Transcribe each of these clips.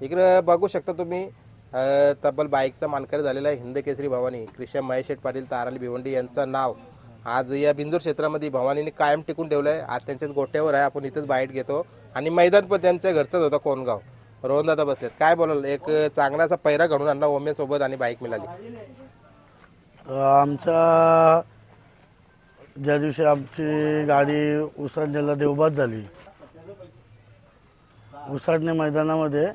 इकडे बघू शकता तुम्ही तब्बल बाईकचा मानकरी झालेला आहे हिंद केसरी भवानी कृष्ण महेश शेठ पाटील ताराली भिवंडी यांचं नाव आज या बिंजोर क्षेत्रामध्ये भवानीने कायम टिकून ठेवलं आहे। आज त्यांच्याच गोट्यावर आहे, आपण इथंच बाईट घेतो आणि मैदान पण त्यांच्या घरचंच होतं कोणगाव। रोहन दादा बसलेत, काय बोलाल? एक चांगलासा पैरा घडून आणला ओम्यासोबत आणि बाईक मिळाली। आमच्या ज्या दिवशी आमची गाडी उसाडण्याला देवबाद झाली, उसाडणे मैदानामध्ये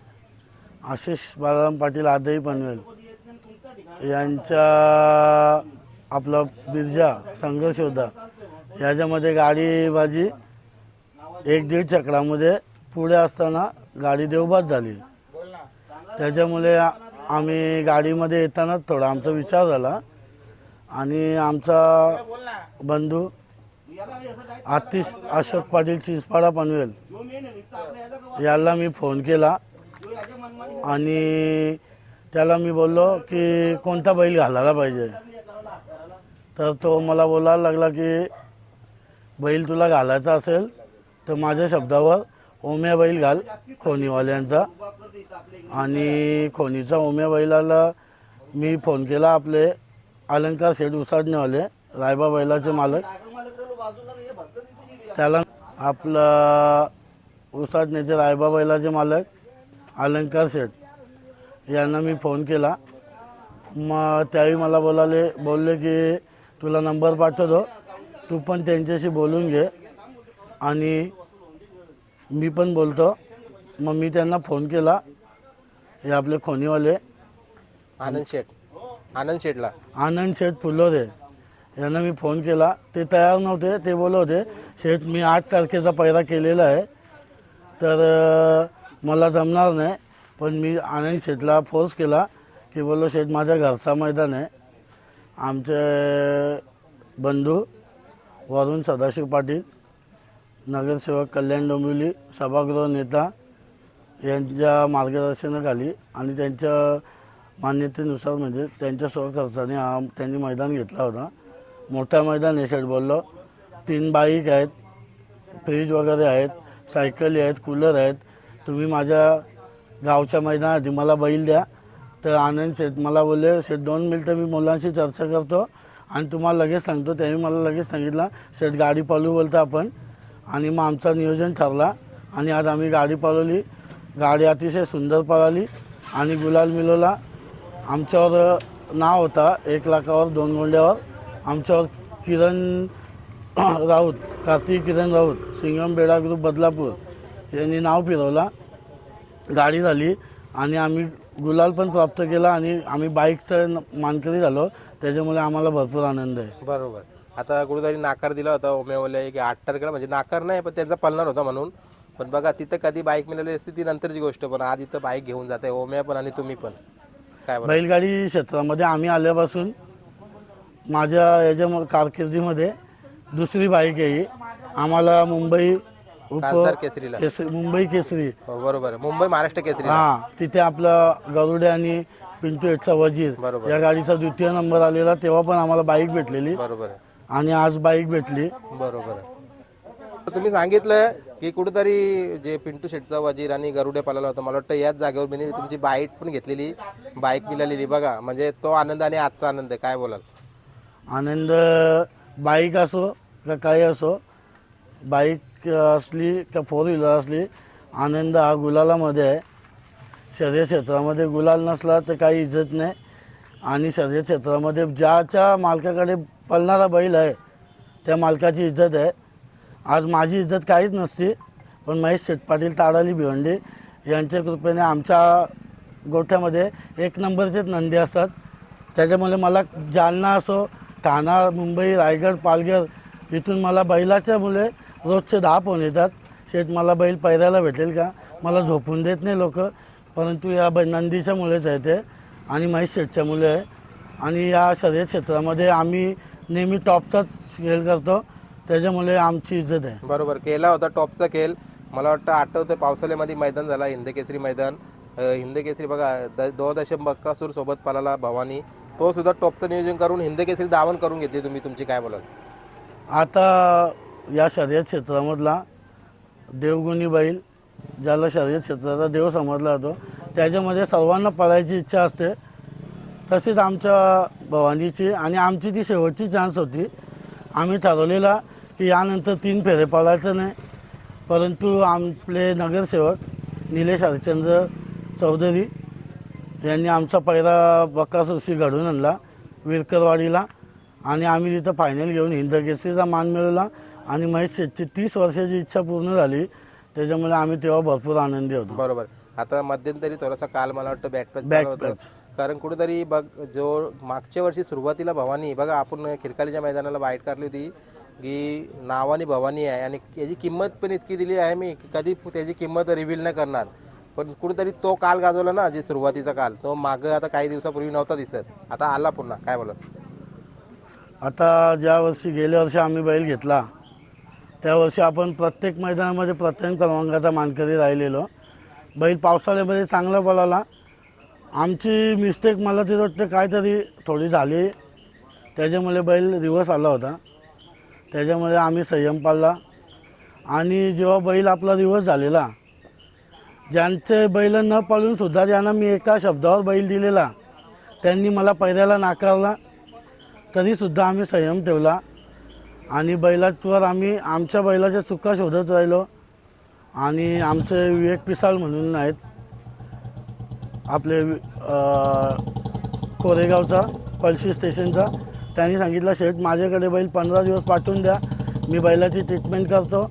आशिष बाळाराम पाटील आदई पनवेल यांच्या आपला बिरजा संघर्ष होता, याच्यामध्ये गाडी माझी 1-1.5 चक्रामध्ये पुढे असताना गाडी देवबाद झाली। त्याच्यामुळे आम्ही गाडीमध्ये येतानाच थोडा आमचा विचार झाला आणि आमचा बंधू आतिश अशोक पाटील चिंचपाडा पनवेल याला मी फोन केला आणि त्याला मी बोललो की कोणता बैल घालायला पाहिजे। तर तो मला बोलायला लागला की बैल तुला घालायचा असेल तर माझ्या शब्दावर ओम्या बैल घाल खोनीवाल्यांचा। आणि खोनीचा ओम्या बैलाला मी फोन केला, आपले अलंकार शेठ उसाडणेवाले रायबा बैलाचे मालक, त्याला आपला उसाडण्याचे रायबा बैलाचे मालक अलंकार शेठ यांना मी फोन केला। मग त्यावेळी मला बोलले की तुला नंबर पाठवतो, तू पण त्यांच्याशी बोलून घे आणि मी पण बोलतो। मग मी त्यांना फोन केला, हे आपले खोनीवाले आनंद शेठ फुलोरे यांना मी फोन केला। ते तयार नव्हते, ते बोलत होते शेठ मी 8 तारखेचा पैरा केलेला आहे तर मला जमणार नाही। पण मी आनंद शेठला फोर्स केला की बोललो शेठ माझ्या घरचा मैदान आहे, आमचे बंधू वरुण सदाशिव पाटील नगरसेवक कल्याण डोंबिवली सभागृह नेता यांच्या मार्गदर्शनाखाली आणि त्यांच्या मान्यतेनुसार म्हणजे त्यांच्या स्वखर्चाने त्यांनी मैदान घेतला होता। मोठा मैदान आहे शेठ बोललो, 3 बाईक आहेत, फ्रीज वगैरे आहेत, सायकली आहेत, कूलर आहेत, तुम्ही माझ्या गावच्या मैदानात मला बैल द्या। तर आनंद शेठ मला बोलले शेठ 2 मिनटं मी मुलांशी चर्चा करतो आणि तुम्हाला लगेच सांगतो। त्यांनी मला लगेच सांगितलं शेठ गाडी पालू बोलतो आपण, आणि मग आमचा नियोजन ठरला आणि आज आम्ही गाडी पालवली। गाडी अतिशय सुंदर पळाली आणि गुलाल मिळवला। आमच्यावर नाव होता 1 लाखावर 2 गोंड्यावर, आमच्यावर किरण राऊत कार्तिक किरण राऊत सिंगम बेडा ग्रुप बदलापूर यांनी नाव फिरवला। गाडी झाली आणि आम्ही गुलाल पण प्राप्त केला आणि आम्ही बाईकचं मानकरी झालो, त्याच्यामुळे आम्हाला भरपूर आनंद आहे। बरोबर। आता कुठेतरी नाकार दिला होता ओम्यावाले की 8 तारखेला, म्हणजे नाकार नाही पण त्यांचा पळणार होता म्हणून, पण बघा तिथं कधी बाईक मिळाली असती ती नंतरची गोष्ट, पण आज इथं बाईक घेऊन जाते ओम्या पण आणि तुम्ही पण। काय बोला? बैलगाडी क्षेत्रामध्ये आम्ही आल्यापासून माझ्या याच्या कारकिर्दीमध्ये दुसरी बाईक आहे। आम्हाला मुंबई खासदार केसरीला मुंबई केसरी बरोबर, मुंबई महाराष्ट्र केसरी तिथे आपला गरुडे आणि पिंटू एटचा वजीर या गाडीचा 2य नंबर आलेला, तेव्हा पण आम्हाला बाईक भेटलेली। बरोबर, आणि आज बाईक भेटली। बरोबर। तुम्ही सांगितलं की कुठेतरी जे पिंटू शेटचा वजीर आणि गरुडे पाळला होता, मला वाटतं याच जागेवर मी तुमची बाईक पण घेतलेली, बाईक मिळालेली बघा, म्हणजे तो आनंद आणि आजचा आनंद काय बोलाल? आनंद बाईक असो का काही असो, बाईक असली का 4 व्हीलर असली, आनंद हा गुलालामध्ये आहे। शर्यत क्षेत्रामध्ये गुलाल नसला तर काही इज्जत नाही आणि शर्यत क्षेत्रामध्ये ज्याच्या मालकाकडे पळणारा बैल आहे त्या मालकाची इज्जत आहे। आज माझी इज्जत काहीच नसती, पण महेश शेठ पाटील ताराली भिवंडी यांच्या कृपेने आमच्या गोठ्यामध्ये 1 नंबरचेच नंदी असतात। त्याच्यामुळे मला जालना असो, ठाणा, मुंबई, रायगड, पालघर इथून मला बैलाच्या मुले रोजचे 10 फोन येतात, शेठ मला बैल पैरायला भेटेल का? मला झोपून देत नाही लोक, परंतु या नंदीच्या मुळेच आहे ते आणि महेश शेठच्या मुले आहे। आणि या शर्यत क्षेत्रामध्ये आम्ही नेहमी टॉपचाच खेळ करतो, त्याच्यामुळे आमची इज्जत आहे। बरोबर, केला होता टॉपचा खेळ, मला वाटतं आठवतं पावसाळ्यामध्ये मैदान झाला हिंद केसरी मैदान, हिंद केसरी बघा 2 बक्कासूर सोबत पळाला भवानी, तो सुद्धा टॉपचं नियोजन करून हिंद केसरी दावण करून घेतली तुम्ही, तुमची काय बोलाल? आता या शर्यत क्षेत्रामधला देवगुणी बैल, ज्याला शर्यत क्षेत्राचा देव समजला जातो, त्याच्यामध्ये सर्वांना पळायची इच्छा असते. तसेच आमच्या भवानीची आणि आमची ती शेवटची चान्स होती. आम्ही ठरवलेला की यानंतर 3 फेरे पळायचं नाही, परंतु आपले नगरसेवक निलेश हरिश्चंद्र चौधरी यांनी आमचा पहिला बकासूरशी घडून आणला विरकरवाडीला आणि आम्ही तिथं फायनल घेऊन हिंदकेसरीचा मान मिळवला आणि महेश शेटची 30 वर्षाची इच्छा पूर्ण झाली. त्याच्यामुळे आम्ही तेव्हा भरपूर आनंदी होतो. बरोबर. आता मध्यंतरी थोडासा काल मला वाटतं बॅकपॅच बॅकपॅच. कारण कुठेतरी बघ जो मागच्या वर्षी सुरुवातीला भवानी बघा आपण खिरकालीच्या मैदानाला बाईट काढली होती की नावाने भवानी आहे आणि याची किंमत पण इतकी दिली आहे मी की कधी त्याची किंमत रिव्हील नाही करणार. पण कुठेतरी तो काल गाजवला ना, जे सुरुवातीचा काल तो मागं आता काही दिवसापूर्वी नव्हता दिसत, आता आला पुन्हा. काय बोलत? आता ज्या वर्षी गेल्या वर्षी आम्ही बैल घेतला त्या वर्षी आपण प्रत्येक मैदानामध्ये प्रथम क्रमांकाचा मानकरी राहिलेलो. बैल पावसाळ्यामध्ये चांगला पळाला. आमची मिस्टेक मला ते वाटतं काहीतरी थोडी झाली, त्याच्यामुळे बैल रिवर्स आला होता. त्याच्यामुळे आम्ही संयम पाळला आणि जेव्हा बैल आपला रिवर्स झालेला, ज्यांचे बैल न पळून सुद्धा ज्यांना मी एका शब्दावर बैल दिलेला त्यांनी मला पहिल्याला नाकारला, तरीसुद्धा आम्ही संयम ठेवला आणि बैलाचवर आम्ही आमच्या बैलाच्या चुका शोधत राहिलो. आणि आमचे विवेक पिसाळ म्हणून आहेत आपले कोरेगावचा पळशी स्टेशनचा, त्यांनी सांगितलं शेठ माझ्याकडे बैल 15 दिवस पाठवून द्या, मी बैलाची ट्रीटमेंट करतो,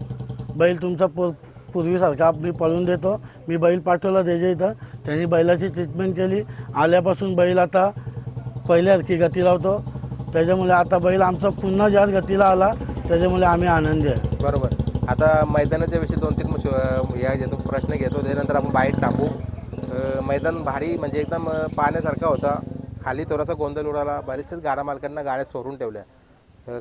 बैल तुमचा पूर्वीसारखा मी पळून देतो. मी बैल पाठवला त्याच्या इथं, त्यांनी बैलाची ट्रीटमेंट केली. आल्यापासून बैल आता पहिल्यासारखी गती लावतो. त्याच्यामुळे आता बैल आमचा पुन्हा ज्याच गतीला आला त्याच्यामुळे आम्ही आनंदी आहे. बरोबर. आता मैदानाच्या विषयी 2-3 या घेतो प्रश्न घेतो, त्यानंतर आपण बाईट टाकू. मैदान भारी म्हणजे एकदम पाहण्यासारखा होता. खाली थोडासा गोंधळ उडाला, बरेचसेच गाडा मालकांना गाड्या सोडून ठेवल्या.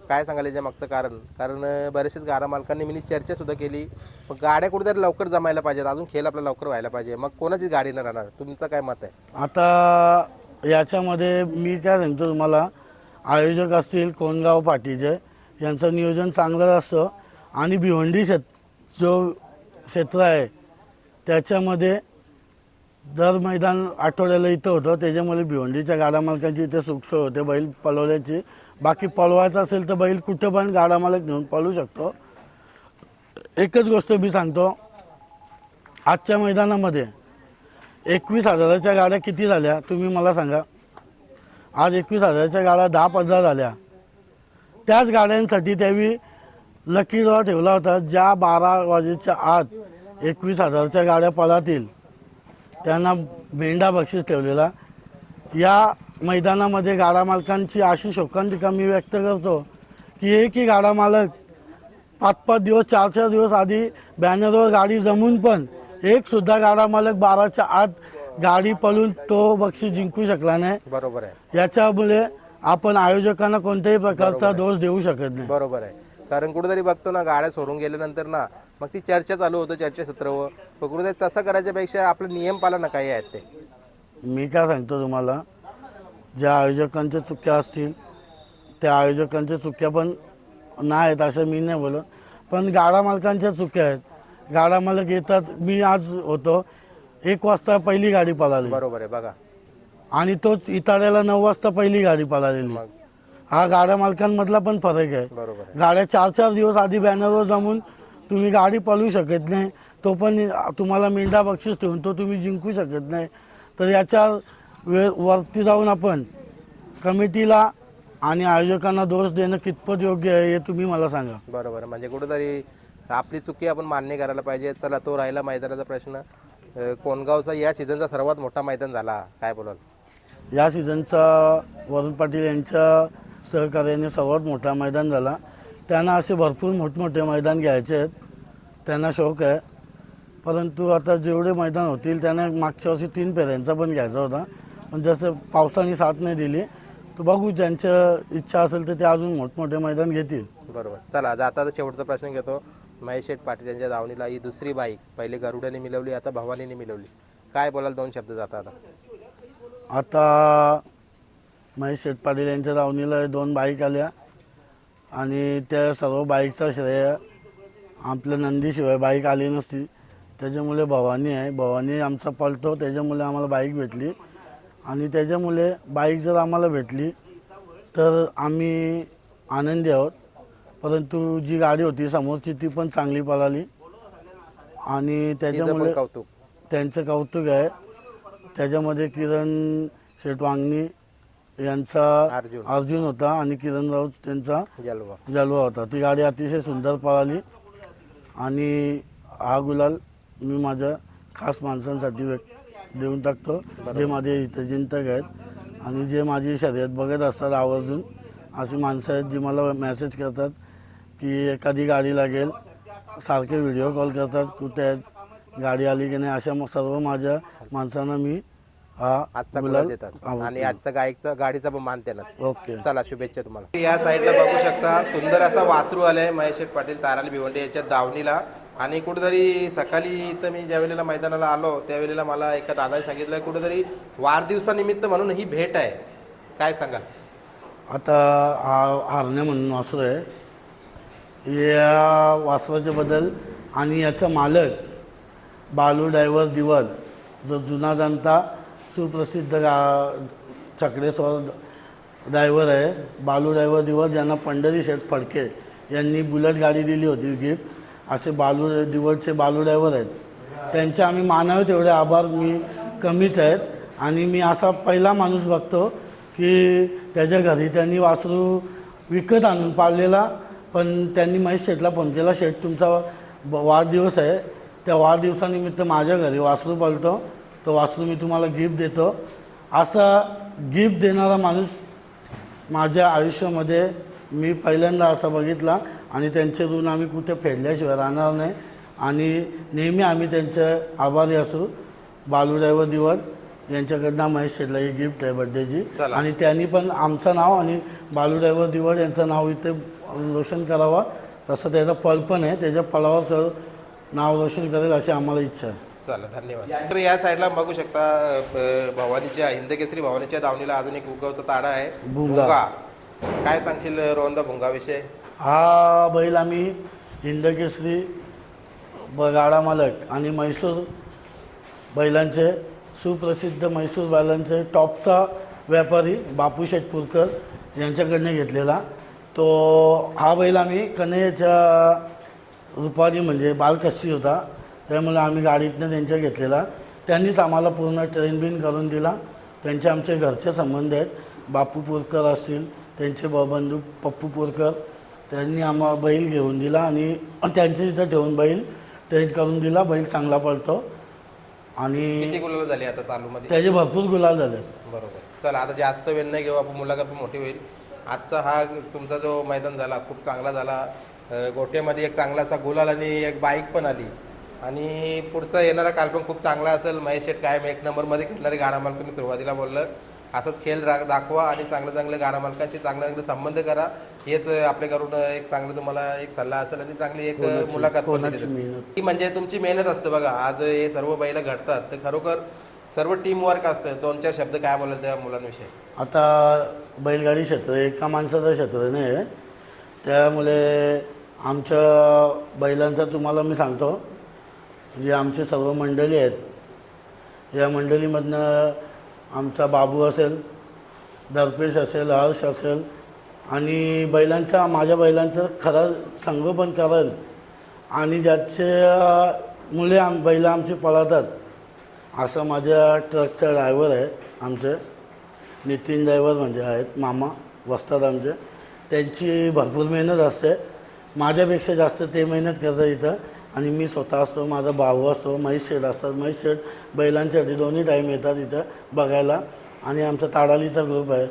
काय सांगाल याच्या मागचं कारण? कारण बरेचसेच गाडा मालकांनी मी चर्चासुद्धा केली, पण गाड्या कुठेतरी लवकर जमायला पाहिजेत, अजून खेळ आपला लवकर व्हायला पाहिजे. मग कोणाची गाडी न राहणार? तुमचं काय मत आहे? आता याच्यामध्ये मी काय सांगतो तुम्हाला, आयोजक असतील कोणगाव पाटीचे यांचं नियोजन चांगलं असतं आणि भिवंडी जो क्षेत्र आहे त्याच्यामध्ये दर मैदान आठवड्याला इथं होतं. त्याच्यामुळे भिवंडीच्या गाडा मालकांची इथे सुखसोय होते बैल पळवल्याची. बाकी पळवायचं असेल तर बैल कुठं पण गाडा मालक नेऊन पळू शकतो. एकच गोष्ट मी सांगतो, आजच्या मैदानामध्ये 21,000च्या गाड्या किती झाल्या तुम्ही मला सांगा. आज 21,000च्या गाड्या 10-15 झाल्या. त्याच गाड्यांसाठी त्यावेळी लकी ड्रॉ ठेवला होता. ज्या 12 वाजेच्या आत 21,000च्या गाड्या पळातील त्यांना मेंढा बक्षीस ठेवलेला. या मैदानामध्ये गाडा मालकांची अशी शोकांतिका मी व्यक्त करतो की एकही गाडा मालक 5-5 दिवस 4-4 दिवस आधी बॅनरवर गाडी जमून पण एकसुद्धा गाडा मालक 12च्या आत गाडी पळून तो बक्षीस जिंकू शकला नाही. बरोबर आहे. याच्यामुळे आपण आयोजकांना कोणत्याही प्रकारचा दोष देऊ शकत नाही. बरोबर आहे. कारण कुठेतरी बघतो ना, गाड्या सोडून गेल्यानंतर ना मग ती चर्चा चालू होतं, चर्चासत्रवर. पण कुठेतरी तसं करायच्यापेक्षा आपले नियम पालन काही आहेत ते. मी काय सांगतो तुम्हाला, ज्या आयोजकांच्या चुक्या असतील त्या आयोजकांच्या चुक्या पण नाहीत असं मी नाही बोलत, पण गाडा मालकांच्या चुक्या आहेत. गाडा मालक येतात. मी आज होतो 1 वाजता पहिली गाडी पळाली. बरोबर आहे. बघा. आणि तोच इटाड्याला 9 वाजता पहिली गाडी पळालेली. मग हा गाड्या मालकांमधला पण फरक आहे. बरोबर आहे. गाड्या 4-4 दिवस आधी बॅनरवर जमून तुम्ही गाडी पळवू शकत नाही, तो पण तुम्हाला मेंढा बक्षीस ठेवून तो तुम्ही जिंकू शकत नाही. तर याच्या वरती जाऊन आपण कमिटीला आणि आयोजकांना दोष देणं कितपत योग्य आहे हे तुम्ही मला सांगा. बरोबर आहे. म्हणजे कुठेतरी आपली चुकी आपण मान्य करायला पाहिजे. चला, तो राहिला मैदानाचा प्रश्न. कोणगावचा या सीझनचा सर्वात मोठा मैदान झाला, काय बोलाल? या सीझनचा वरुण पाटील यांच्या सहकार्याने सर्वात मोठा मैदान झाला. त्यांना असे भरपूर मोठमोठे मैदान घ्यायचे आहेत, त्यांना शौक आहे. परंतु आता जेवढे मैदान होतील त्यांना मागच्या वर्षी 3 फेऱ्यांचा पण घ्यायचा होता, पण जसं पावसाने साथ नाही दिली तर बघू, ज्यांच्या इच्छा असेल तर ते अजून मोठमोठे मैदान घेतील. बरोबर. चला, आता शेवटचा प्रश्न घेतो. महेश शेठ पाटील यांच्या दावणीला ही दुसरी बाईक, पहिले गरुडाने मिळवली, आता भवानीने मिळवली. काय बोलाल? 2 शब्द जाता आता महेश शेठ पाटील यांच्या दावणीला 2 बाईक आल्या आणि त्या सर्व बाईकचा श्रेय आपल्या नंदीशिवाय बाईक आली नसती. त्याच्यामुळे भवानी आहे. भवानी आमचा पळतो, त्याच्यामुळे आम्हाला बाईक भेटली. आणि त्याच्यामुळे बाईक जर आम्हाला भेटली तर आम्ही आनंदी आहोत. परंतु जी गाडी होती समोरची ती पण चांगली पळाली आणि तिचं पण त्याच्यामुळे कौतुक. त्यांचं कौतुक आहे. त्याच्यामध्ये किरण शेटवांगणी यांचा अर्जुन अर्जुन होता आणि किरण राऊत त्यांचा जलवा. जलवा होता. ती गाडी अतिशय सुंदर पळाली आणि हा गुलाल मी माझ्या खास माणसांसाठी देऊन टाकतो, जे माझे हितचिंतक आहेत आणि जे माझी शर्यत बघत असतात आवर्जून. अशी माणसं आहेत जी मला मेसेज करतात की एखादी गाडी लागेल, सारखे व्हिडिओ कॉल करतात, कुठे आहेत, गाडी आली की नाही. अशा सर्व माझ्या माणसांना मी हा आजचा गुलाल गुलाल देतात आणि आजचा गाडीचा पण मान देणार. ओके. चला शुभेच्छा तुम्हाला. या साईडला बघू शकता सुंदर असा वासरू आलाय महेश शेठ पाटील ताराली भिवंडी याच्या दावणीला. आणि कुठेतरी सकाळी इथं मी ज्या वेळेला मैदानाला आलो त्यावेळेला मला एका दादाने सांगितलं कुठेतरी वाढदिवसानिमित्त म्हणून ही भेट आहे. काय सांगाल? आता हा हरण्या म्हणून वासरू आहे. या वासराच्या बद्दल आणि याचा मालक बालू ड्रायव्हर दिवल, जो जुना जाणता सुप्रसिद्ध चकडेस्वर ड्रायव्हर आहे. बालू ड्रायव्हर दिवल ज्यांना पंढरी शेठ फडके यांनी बुलेट गाडी दिली होती गिफ्ट, असे बालू दिवलचे बालू ड्रायव्हर आहेत. त्यांचे आम्ही मानावे तेवढे आभार मी कमीच आहेत. आणि मी असा पहिला माणूस बघतो की त्याच्या घरी त्यांनी वासरू विकत आणून पाळलेला, पण त्यांनी महेश शेठला फोन केला, शेठ तुमचा वाढदिवस आहे, त्या वाढदिवसानिमित्त माझ्या घरी वासरू पळतो, तो वासरू मी तुम्हाला गिफ्ट देतो. असा गिफ्ट देणारा माणूस माझ्या आयुष्यामध्ये मी पहिल्यांदा असा बघितला आणि त्यांचे ऋण आम्ही कुठे फेडल्याशिवाय राहणार नाही आणि नेहमी आम्ही त्यांचे आभारी असू. बालू ड्रायव्हर दिवल यांच्याकडनं महेश शेठला ही गिफ्ट आहे बड्डेची. आणि त्यांनी पण आमचं नाव आणि बालू ड्रायव्हर दिवल यांचं नाव इथे रोशन करावा, तसं त्याचा पळ पण आहे, त्याच्या पळावर नाव रोशन करेल अशी आम्हाला इच्छा आहे. चला धन्यवाद. तर या साईडला बघू शकता भवानीच्या हिंदकेसरी भवानीच्या दावणीला अजून एक उगवता ताडा आहे भुंगा. काय सांगशील रोहनदा भुंगाविषयी? हा बैल आम्ही हिंदकेसरी गाडा मालक आणि म्हैसूर बैलांचे सुप्रसिद्ध म्हैसूर बैलांचे टॉपचा व्यापारी बापू शेटपूरकर यांच्याकडनं घेतलेला. तो हा बैल आम्ही कन्हैयाच्या रूपाने म्हणजे बालकस्सी होता, त्यामुळे आम्ही गाडीतनं त्यांच्या घेतलेला. त्यांनीच आम्हाला पूर्ण ट्रेन बिन करून दिला. त्यांचे आमचे घरचे संबंध आहेत. बापू पोरकर असतील, त्यांचे बंधू पप्पू पोरकर, त्यांनी आम्हाला बैल घेऊन दिला आणि त्यांच्या इथं ठेवून बैल ट्रेन करून दिला. बैल चांगला पळतो आणि किती गुलाल झाली आता चालूमध्ये? त्याचे भरपूर गुलाल झाले. बरोबर. चला आता जास्त वेळ नाही घेऊ आपण, मुलाखत पण मोठी होईल. आजचा हा तुमचा जो मैदान झाला खूप चांगला झाला. गोट्यामध्ये एक चांगलासा गुलाल आणि एक बाईक पण आली आणि पुढचा येणारा काल पण खूप चांगला असेल. महेश शेठ कायम एक नंबरमध्ये खेळणारे गाडा मालक, तुम्ही सुरुवातीला बोललं असंच खेळ दाखवा आणि चांगले गाडा मालकांशी चांगले संबंध करा. हेच आपल्याकडून एक चांगलं तुम्हाला एक सल्ला असेल आणि चांगली एक मुलाखत पण दिली. म्हणजे तुमची मेहनत असते बघा. आज हे सर्व बैल घडतात तर खरोखर सर्व टीम वर्क असतं. 2-4 शब्द काय बोलाल त्या मुलांविषयी? आता बैलगाडी क्षेत्र एका माणसाचं क्षेत्र नाही, त्यामुळे आमच्या बैलांचा तुम्हाला मी सांगतो, जे आमचे सर्व मंडळी आहेत या मंडळीमधनं आमचा बाबू असेल, दर्पेश असेल, हर्ष असेल आणि बैलांचा माझ्या बैलांचं खरं संगोपन करेल आणि ज्याचे मुले बैलं आमची पळतात असं माझ्या ट्रकचा ड्रायव्हर आहे आमचे नितीन ड्रायव्हर म्हणजे आहेत मामा वस्तात आमचे. त्यांची भरपूर मेहनत असते, माझ्यापेक्षा जास्त ते मेहनत करतात इथं. आणि मी स्वतः असतो, माझा भाऊ असतो, महेश शेठ असतात. महेश शेठ बैलांसाठी दोन्ही टाईम येतात इथं बघायला. आणि आमचा ताडालीचा ग्रुप आहे,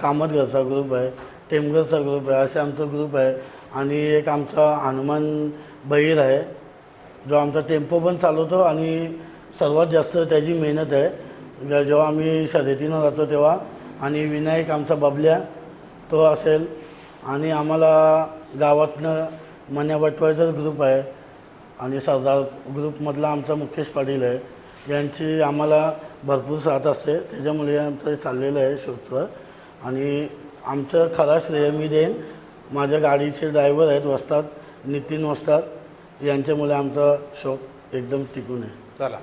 कामतघरचा ग्रुप आहे, टेमघरचा ग्रुप आहे, असे आमचा ग्रुप आहे. आणि एक आमचा हनुमान बहीर आहे जो आमचा टेम्पो पण चालवतो आणि सर्वात जास्त त्याची मेहनत आहे जेव्हा आम्ही शर्यतीनं जातो तेव्हा. आणि विनायक आमचा बबल्या तो असेल आणि आम्हाला गावातनं मन्या बटवायचा ग्रुप आहे आणि सरदार ग्रुपमधला आमचा मुकेश पाटील आहे. यांची आम्हाला भरपूर साथ असते, त्याच्यामुळे आमचं चाललेलं आहे सूत्र. आणि आमचं खरा श्रेय मी देईन माझ्या गाडीचे ड्रायव्हर आहेत वस्तात नितीन वस्तात, यांच्यामुळे आमचा शौक एकदम टिकून आहे. चला.